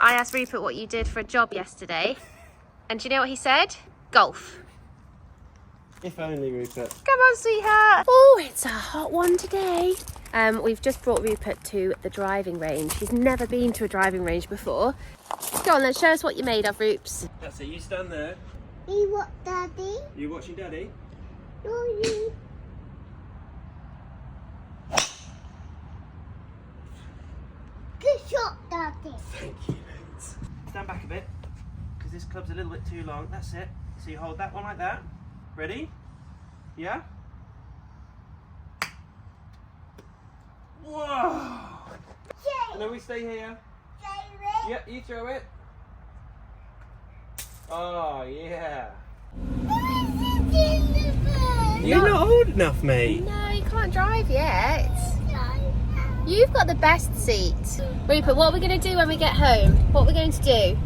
I asked Rupert what you did for a job yesterday, and do you know what he said? Golf. If only, Rupert. Come on, sweetheart. Oh, it's a hot one today. We've just brought Rupert to the driving range. He's never been to a driving range before. Go on then, show us what you made of, Roops. That's it, you stand there. You what, Daddy? You watching Daddy? No, you. Good shot, Daddy. Thank you, mate. Stand back a bit, because this club's a little bit too long. That's it. So you hold that one like that. Ready? Yeah? Whoa! Jay, And then we stay here. Jay, Yeah, you throw it. Oh, yeah. You're not old enough, mate. No, you can't drive yet. You've got the best seat. Rupert, what are we going to do when we get home? What are we going to do?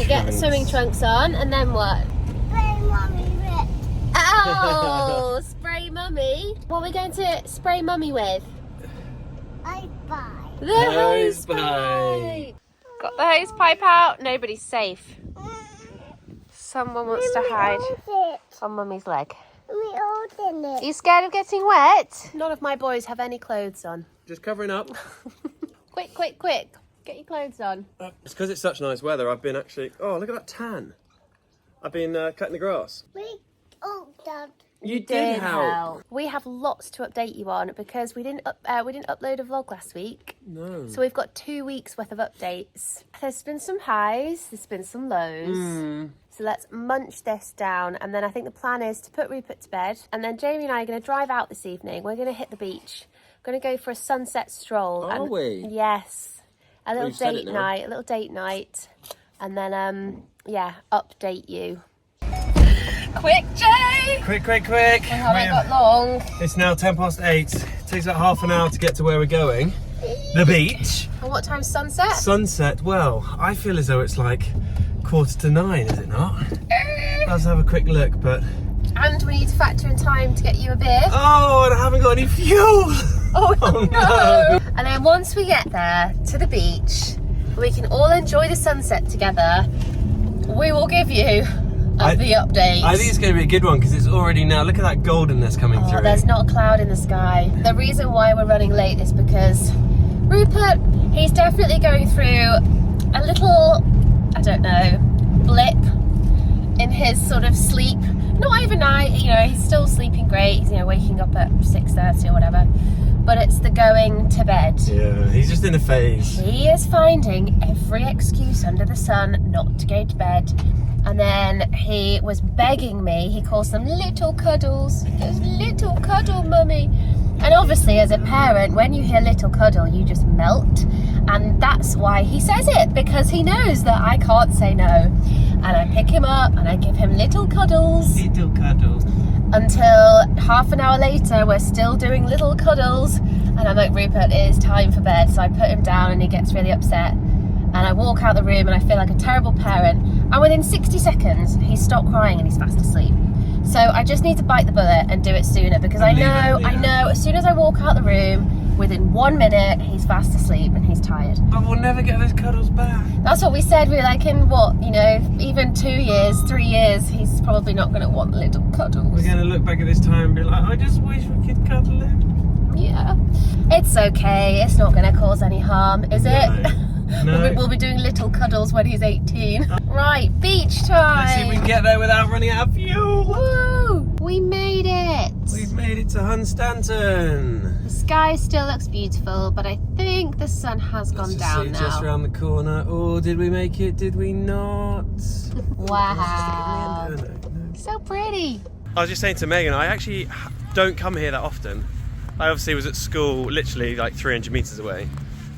Get swimming trunks on, and then what? Spray Mommy with. Oh, spray mummy. What are we going to spray mummy with? I buy. The hose pipe. pipe. Got the hose pipe out. Nobody's safe. Someone wants to hide on mummy's leg. We open Are it. you scared of getting wet? None of my boys have any clothes on. Just covering up. Quick, quick, quick. Get your clothes on. It's because it's such nice weather. I've been actually... Oh, look at that tan. I've been cutting the grass. Dad. You did help. We have lots to update you on because we didn't upload a vlog last week. No. So we've got 2 weeks worth of updates. There's been some highs, there's been some lows. So let's munch this down, and then I think the plan is to put Rupert to bed, and then Jamie and I are going to drive out this evening. We're going to hit the beach. We're going to go for a sunset stroll. Are we? Yes. A little you've said it date now. night, a little date night, and then yeah, update you. Quick, Jay! Quick. We haven't got long. It's now 8:10. It takes about half an hour to get to where we're going. The beach. And what time's sunset? Sunset, well, I feel as though it's like 8:45, is it not? Let's have a quick look, but... And we need to factor in time to get you a beer. Oh, and I haven't got any fuel! Oh, Oh, no! And then once we get there to the beach, we can all enjoy the sunset together. We will give you the update. I think it's going to be a good one because it's already now. Look at that goldenness coming through. There's not a cloud in the sky. The reason why we're running late is because Rupert, he's definitely going through a little, I don't know, blip in his sort of sleep. Not overnight, you know, he's still sleeping great. He's, you know, waking up at 6:30 or whatever. But it's the going to bed. Yeah, he's just in a phase. He is finding every excuse under the sun not to go to bed. And then he was begging me, he calls them little cuddles. He goes, little cuddle, mummy. And obviously as a parent, when you hear little cuddle, you just melt. And that's why he says it, because he knows that I can't say no. And I pick him up and I give him little cuddles. Little cuddle. Until half an hour later, we're still doing little cuddles. And I'm like, Rupert, it is time for bed. So I put him down and he gets really upset. And I walk out the room and I feel like a terrible parent. And within 60 seconds, he's stopped crying and he's fast asleep. So I just need to bite the bullet and do it sooner, because I know, as soon as I walk out the room, within 1 minute, he's fast asleep and he's tired. But we'll never get those cuddles back. That's what we said. We were like, in what, you know, even 2 years, 3 years, he's probably not going to want little cuddles. We're going to look back at this time and be like, I just wish we could cuddle him. Yeah. It's okay. It's not going to cause any harm, is it? No. We'll be doing little cuddles when he's 18. Right, beach time. Let's see if we can get there without running out of fuel. Woo! We made it. We've made it to Hunstanton. The sky still looks beautiful, but I think the sun has gone down now. Just around the corner. Oh, did we make it? Did we not? Wow. No. So pretty. I was just saying to Megan, I actually don't come here that often. I obviously was at school literally like 300 metres away.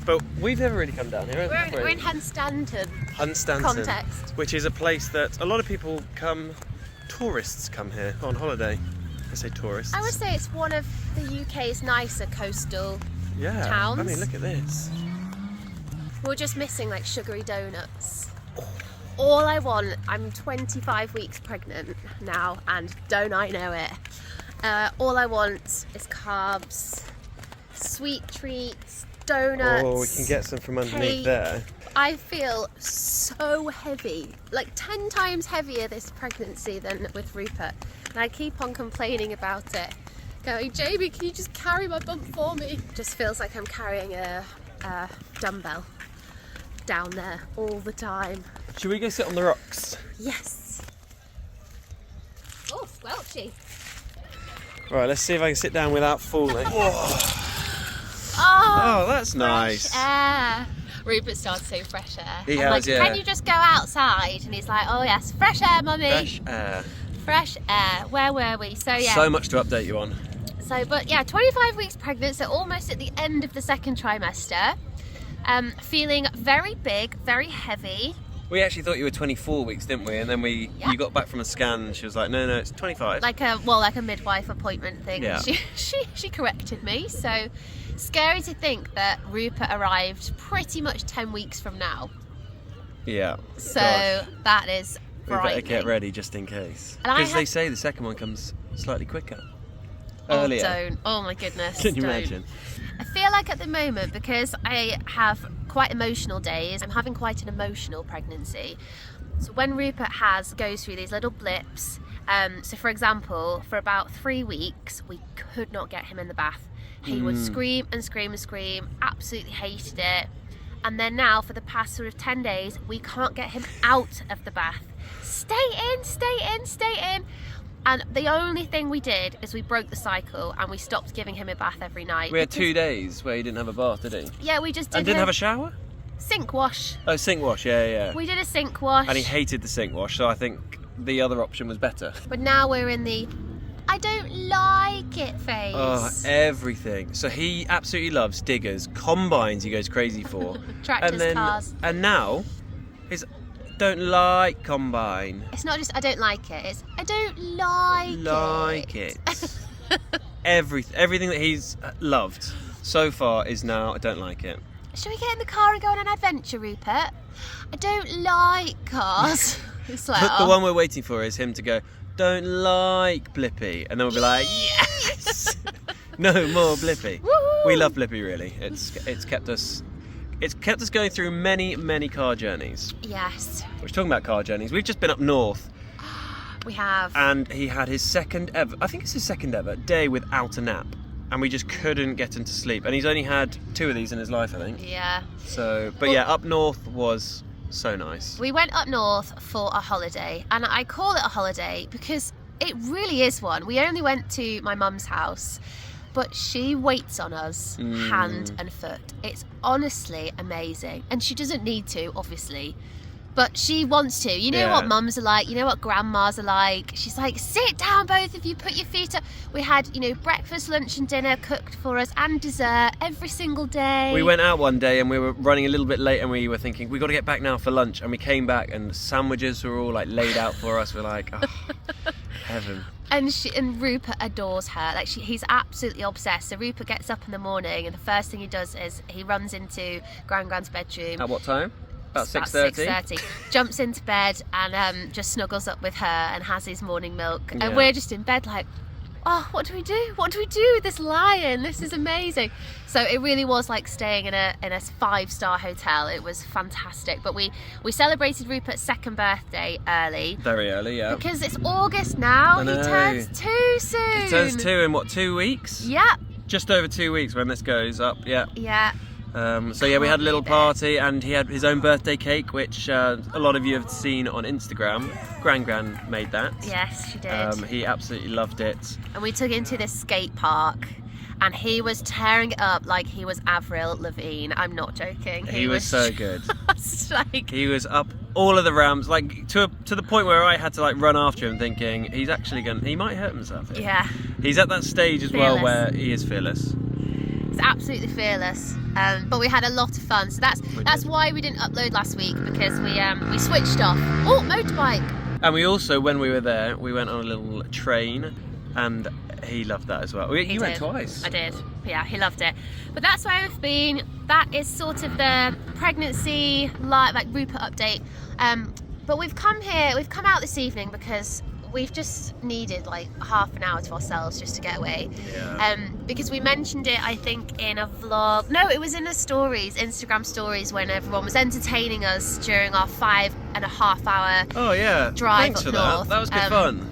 But we've never really come down here. We're in Hunstanton. Hunstanton. Context. Which is a place that a lot of people come, tourists come here on holiday. I say tourists. I would say it's one of the UK's nicer coastal towns. I mean, look at this. We're just missing like sugary donuts. All I want, I'm 25 weeks pregnant now, and don't I know it. All I want is carbs, sweet treats, donuts. Oh, we can get some from underneath cake. there. I feel so heavy, like 10 times heavier this pregnancy than with Rupert. And I keep on complaining about it. Going, Jamie, can you just carry my bump for me? Just feels like I'm carrying a dumbbell down there all the time. Should we go sit on the rocks? Yes. Oh, squelchy. Right, let's see if I can sit down without falling. Oh, that's nice. Air. Rupert started saying fresh air. He I'm has, like, yeah. Can you just go outside? And he's like, oh yes, fresh air, mummy. Fresh air. Fresh air. Where were we? So yeah. So much to update you on. So, but yeah, 25 weeks pregnant, so almost at the end of the second trimester. Feeling very big, very heavy. We actually thought you were 24 weeks, didn't we? And then Yeah. you got back from a scan and she was like, no, it's 25. Like a midwife appointment thing. Yeah. She corrected me. So scary to think that Rupert arrived pretty much 10 weeks from now. Yeah. So Gosh. that is We better frightening. get ready just in case. And I Because they have- say the second one comes slightly quicker. Oh, Earlier. don't. Oh my goodness. Can you don't. imagine? I feel like at the moment, because I have quite emotional days, I'm having quite an emotional pregnancy. So when Rupert goes through these little blips, so for example, for about 3 weeks, we could not get him in the bath. He would scream and scream and scream, absolutely hated it. And then now, for the past sort of 10 days, we can't get him out of the bath. Stay in, stay in, stay in. And the only thing we did is we broke the cycle and we stopped giving him a bath every night. We had because- 2 days where he didn't have a bath, did he? Yeah, we just did And didn't have a shower? sink wash. Oh, sink wash, yeah. We did a sink wash. And he hated the sink wash, so I think the other option was better. But now we're in the I don't like it phase. Oh, everything. So he absolutely loves diggers, combines he goes crazy for. Tractors, cars. And now, he's don't like combine. It's not just I don't like it, it's I don't Like it. Everything that he's loved so far is now I don't like it. Should we get in the car and go on an adventure, Rupert? I don't like cars. It's like, But the one we're waiting for is him to go, don't like Blippy. And then we'll be like, yes! No more Blippy. Woohoo! We love Blippy, really. It's kept us going through many car journeys. Yes, We're talking about car journeys. We've just been up north we have. and he had his second ever, I think it's his second ever, day without a nap. And we just couldn't get him to sleep. And he's only had 2 of these in his life, I think. Yeah. So, but yeah, up north was so nice. We went up north for a holiday, and I call it a holiday because it really is one. We only went to my mum's house, but she waits on us hand and foot. It's honestly amazing. And she doesn't need to, obviously, but she wants to. You know Yeah. what mums are like, you know what grandmas are like. She's like, sit down, both of you, put your feet up. We had, breakfast, lunch and dinner cooked for us and dessert every single day. We went out one day and we were running a little bit late and we were thinking, we got to get back now for lunch. And we came back and sandwiches were all like laid out for us. We're like, oh, heaven. And Rupert adores her. Like he's absolutely obsessed. So Rupert gets up in the morning and the first thing he does is he runs into Grand's bedroom. At what time? About It's about 6:30. 6:30. Jumps into bed and just snuggles up with her and has his morning milk. Yeah. And we're just in bed like, oh, what do we do? What do we do with this lion? This is amazing. So it really was like staying in a 5-star hotel. It was fantastic. But we celebrated Rupert's second birthday early. Very early, yeah. Because it's August now. I He know. turns 2 soon. He turns 2 in what, 2 weeks? Yeah. Just over 2 weeks when this goes up, yeah. Yeah. So yeah, we had a little Can't believe it. party and he had his own birthday cake, which a lot of you have seen on Instagram. Gran made that. Yes, she did. He absolutely loved it. And we took him to this skate park and he was tearing it up like he was Avril Lavigne. I'm not joking. He was so good. just like, He was up all of the ramps, like to the point where I had to like run after him, thinking he might hurt himself here. yeah, He's at that stage as well Fearless. where he is fearless. it's absolutely fearless. But we had a lot of fun. So that's why we didn't upload last week, because we switched off. Oh, motorbike. And we also, when we were there, we went on a little train, and he loved that as well. You went did. twice. I did. Yeah, he loved it. But that's where we've been. That is sort of the pregnancy like Rupert update. But we've come out this evening because we've just needed like half an hour to ourselves just to get away. Because we mentioned it, I think, in a vlog. No, it was in the stories, Instagram stories, when everyone was entertaining us during our 5.5 hour Oh yeah. drive Thanks up for north. that. That was good fun.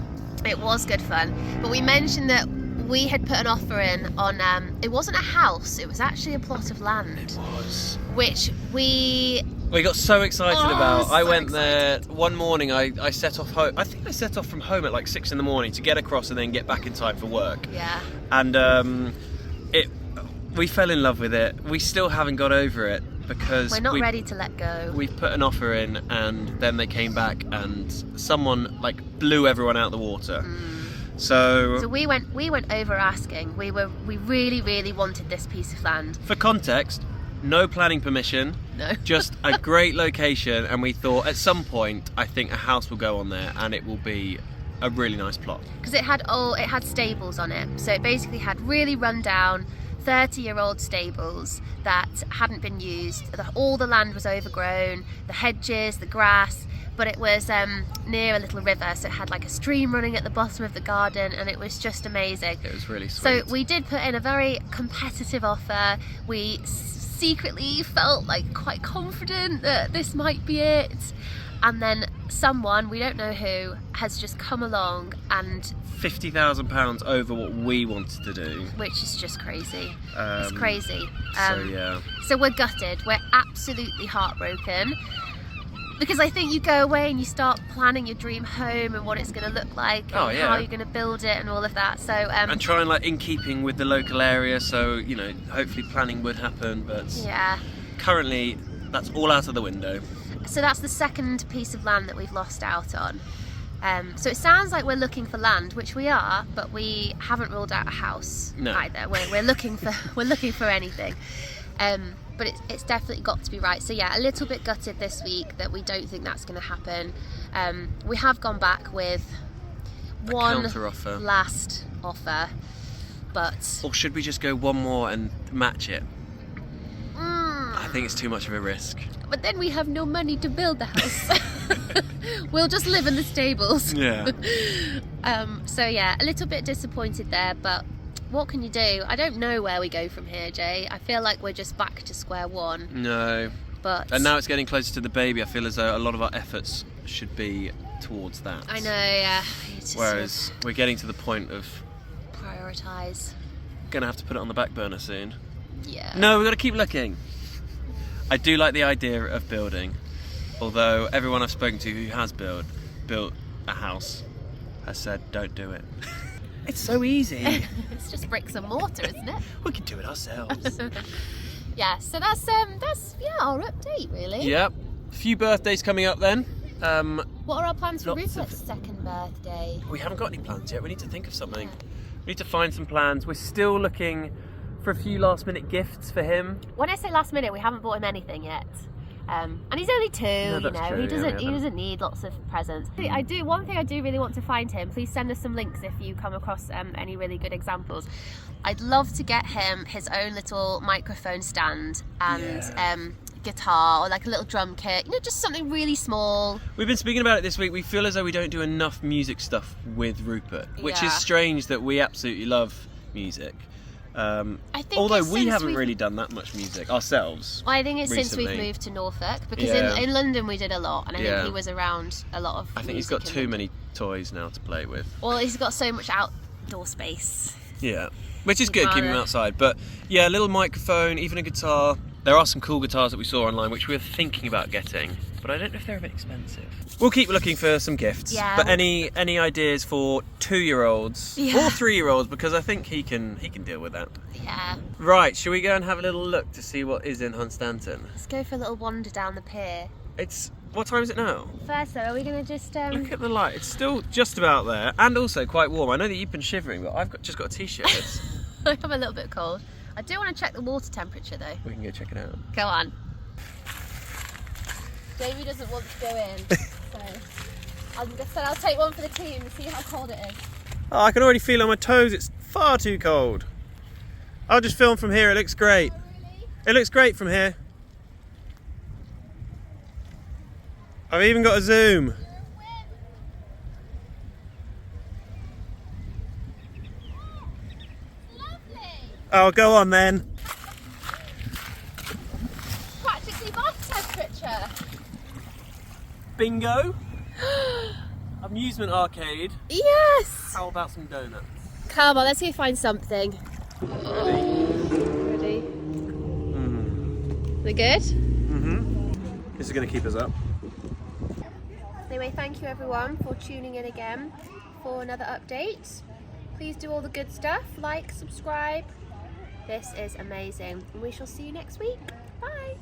It was good fun. But we mentioned that we had put an offer in on, it wasn't a house, it was actually a plot of land. It was. Which we got so excited about. so I went there one morning. I set off home. I think I set off from home at like 6 in the morning to get across and then get back in time for work. Yeah. And we fell in love with it. We still haven't got over it because We're not ready to let go. We put an offer in, and then they came back, and someone like blew everyone out of the water. So we went over asking. We really, really wanted this piece of land. for context, no planning permission. No. Just a great location, and we thought at some point I think a house will go on there and it will be a really nice plot. Because it had stables on it. So it basically had really run down 30-year-old stables that hadn't been used. All the land was overgrown, the hedges, the grass, but it was near a little river, so it had like a stream running at the bottom of the garden, and it was just amazing. It was really sweet. So we did put in a very competitive offer. We secretly felt like quite confident that this might be it, and then someone, we don't know who, has just come along and £50,000 over what we wanted to do, which is just crazy. It's crazy. So yeah. So we're gutted. We're absolutely heartbroken. Because I think you go away and you start planning your dream home and what it's going to look like, and how you're going to build it and all of that. So and try and like in keeping with the local area, so you know, hopefully planning would happen, but yeah. Currently that's all out of the window. So that's the second piece of land that we've lost out on. So it sounds like we're looking for land, which we are, but we haven't ruled out a house either. We're looking for anything. But it's definitely got to be right. So yeah, a little bit gutted this week that we don't think that's going to happen. We have gone back with one counter-offer. Last offer, but or should we just go one more and match it? I think it's too much of a risk. But then we have no money to build the house. We'll just live in the stables. Yeah. So yeah, a little bit disappointed there, but what can you do? I don't know where we go from here, Jay. I feel like we're just back to square one. No. But and now it's getting closer to the baby. I feel as though a lot of our efforts should be towards that. I know, yeah. Whereas we're getting to the point of prioritise. Gonna have to put it on the back burner soon. Yeah. No, we've got to keep looking. I do like the idea of building, although everyone I've spoken to who has built a house has said don't do it. It's so easy. It's just bricks and mortar, isn't it? We can do it ourselves. Yeah, so that's our update really. Yep. A few birthdays coming up then. What are our plans for lots Rupert's second birthday? We haven't got any plans yet. We need to think of something. We need to find some plans. We're still looking for a few last minute gifts for him. When I say last minute, we haven't bought him anything yet. And he's only 2, True, he doesn't need lots of presents. One thing I do really want to find him. Please send us some links if you come across any really good examples. I'd love to get him his own little microphone stand and guitar, or like a little drum kit, just something really small. We've been speaking about it this week. We feel as though we don't do enough music stuff with Rupert, which is strange that we absolutely love music. I think although we haven't really done that much music ourselves. I think it's recently. since we've moved to Norfolk, because in London we did a lot, and I think he was around a lot of I think he's got too many toys now to play with. Well, he's got so much outdoor space. Yeah, which is good, keeping him outside. But yeah, a little microphone, even a guitar. There are some cool guitars that we saw online which we're thinking about getting, but I don't know if they're a bit expensive. We'll keep looking for some gifts. Yeah. But any ideas for 2-year-olds or 3-year-olds, because I think he can deal with that. Yeah. Right, shall we go and have a little look to see what is in Hunstanton? Let's go for a little wander down the pier. What time is it now? First though, are we going to just look at the light. It's still just about there, and also quite warm. I know that you've been shivering, but I've just got a t-shirt. I'm a little bit cold. I do want to check the water temperature though. We can go check it out. Go on. Jamie doesn't want to go in, so I'll take one for the team and see how cold it is. Oh, I can already feel it on my toes. It's far too cold. I'll just film from here. It looks great. Oh, really? It looks great from here. I've even got a zoom. Oh, go on then. Practically bath temperature. Bingo. Amusement arcade. Yes. How about some donuts? Come on, let's go find something. Ready? Ready? Mm. We're good? Mm-hmm. This is going to keep us up. Anyway, thank you everyone for tuning in again for another update. Please do all the good stuff, like, subscribe. This is amazing. And we shall see you next week. Bye.